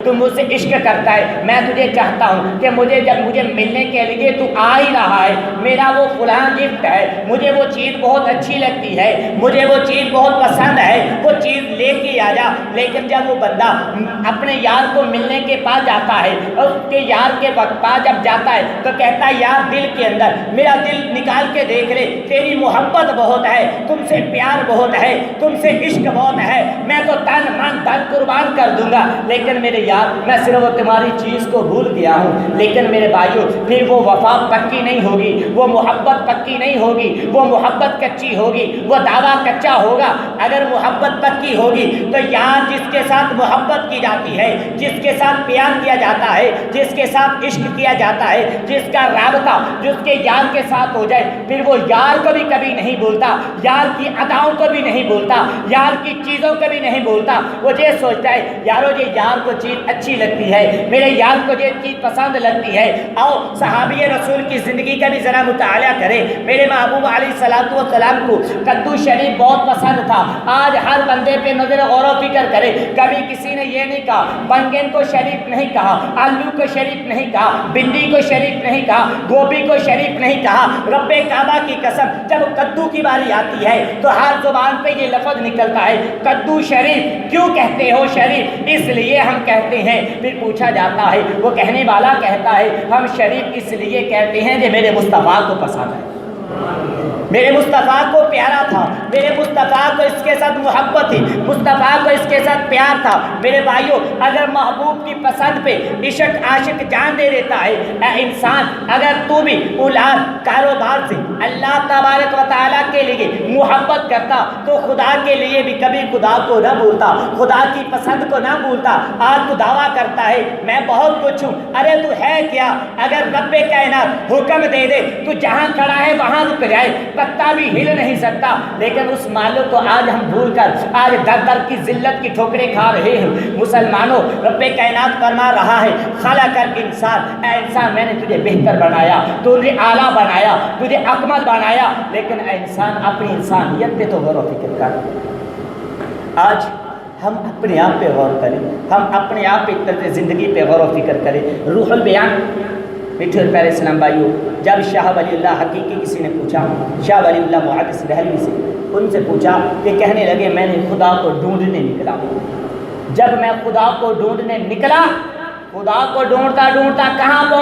تو مجھ سے عشق کرتا ہے، میں تجھے چاہتا ہوں کہ جب مجھے ملنے کے لیے تو آ ہی رہا ہے، میرا وہ فلاں گفٹ ہے، مجھے وہ چیز بہت اچھی لگتی ہے، مجھے وہ چیز بہت پسند ہے، وہ چیز لے کے آ جا۔ لیکن جب وہ بندہ اپنے یار کو ملنے کے پاس جاتا ہے اور اس کے یار کے پاس جب جاتا ہے تو کہتا ہے یار دل کے اندر میرا دل نکال کے دیکھ لے، تیری محبت بہت ہے، تم سے پیار بہت ہے، تم سے عشق بہت ہے، میں تو تن من دھن قربان کر دوں گا، لیکن میرے یار میں صرف تمہاری چیز کو بھول گیا ہوں۔ لیکن میرے بھائیوں پھر وہ وفا پکی نہیں ہوگی، وہ محبت پکی نہیں ہوگی، وہ محبت کچی ہوگی، وہ دعویٰ کچا ہوگا۔ اگر محبت پکی ہوگی تو یار جس کے ساتھ محبت کی جاتی ہے، جس کے ساتھ پیار کیا جاتا ہے، جس کے ساتھ عشق کیا جاتا ہے، جس کا رابطہ جس کے یار کے ساتھ ہو جائے، پھر وہ یار کو بھی کبھی نہیں بولتا، یار کی اداؤں کو بھی نہیں بولتا، یار کی چیزوں کو بھی نہیں بولتا۔ وہ یہ سوچتا ہے یارو یہ یار کو چیز اچھی لگتی ہے، میرے یار کو یہ چیز پسند لگتی ہے۔ آؤ صحابی رسول کی زندگی کا بھی ذرا مطالعہ کریں۔ میرے محبوب علیہ الصلوۃ والسلام کو کدو شریف بہت پسند تھا۔ آج ہر بندے پہ نظر غور و فکر کرے، کبھی کسی نے یہ نہیں کہا بنگن کو شریف نہیں کہا، آلو کو شریف نہیں کہا، بھنڈی کو شریف نہیں کہا، گوبھی کو شریف نہیں کہا۔ رب کعبہ کی قسم جب کدو کی باری آتی ہے تو ہر زبان پہ یہ لفظ نکلتا ہے کدو شریف۔ کیوں کہتے ہو شریف؟ اس لیے ہم کہتے ہیں۔ پھر پوچھا جاتا ہے، وہ کہنے والا کہتا ہے ہم شریف اس لیے کہتے ہیں کہ میرے مصطفیٰ کو پسند ہے، میرے مصطفیٰ کو پیارا تھا، میرے مصطفیٰ کو اس کے ساتھ محبت تھی، مصطفیٰ کو اس کے ساتھ پیار تھا۔ میرے بھائیوں اگر محبوب کی پسند پہ عشق عاشق جان دے دیتا ہے، اے انسان اگر تو بھی اولاد کاروبار سے اللہ تبارک و تعالیٰ کے لیے محبت کرتا تو خدا کے لیے بھی کبھی خدا کو نہ بھولتا، خدا کی پسند کو نہ بھولتا۔ آج تو دعویٰ کرتا ہے میں بہت کچھ ہوں، ارے تو ہے کیا؟ اگر رب کائنات حکم دے دے تو جہاں کھڑا ہے وہاں رک جائے، پتا بھی ہل نہیں سکتا۔ لیکن اس معلوم کو آج ہم بھول کر آج در در کی ذلت کی ٹھوکریں کھا رہے ہیں۔ مسلمانوں رب کائنات فرما رہا ہے خلق الانسان، اے انسان میں نے تجھے بہتر بنایا، تجھے اعلیٰ بنایا، تجھے اکمل بنایا، لیکن اے انسان اپنی انسانیت پہ تو غور و فکر کر۔ آج ہم اپنے آپ پہ غور کریں، ہم اپنے آپ پہ زندگی پہ غور و فکر کریں۔ روح البیان میٹھے اور پیارے اسلام بھائیوں، جب شاہ ولی اللہ حقیقی کسی نے پوچھا، شاہ ولی اللہ محدث دہلوی سے، ان سے پوچھا کہ کہنے لگے میں نے خدا کو ڈھونڈنے نکلا، جب میں خدا کو ڈھونڈنے نکلا، خدا کو ڈھونڈتا ڈھونڈتا کہاں پہنچا؟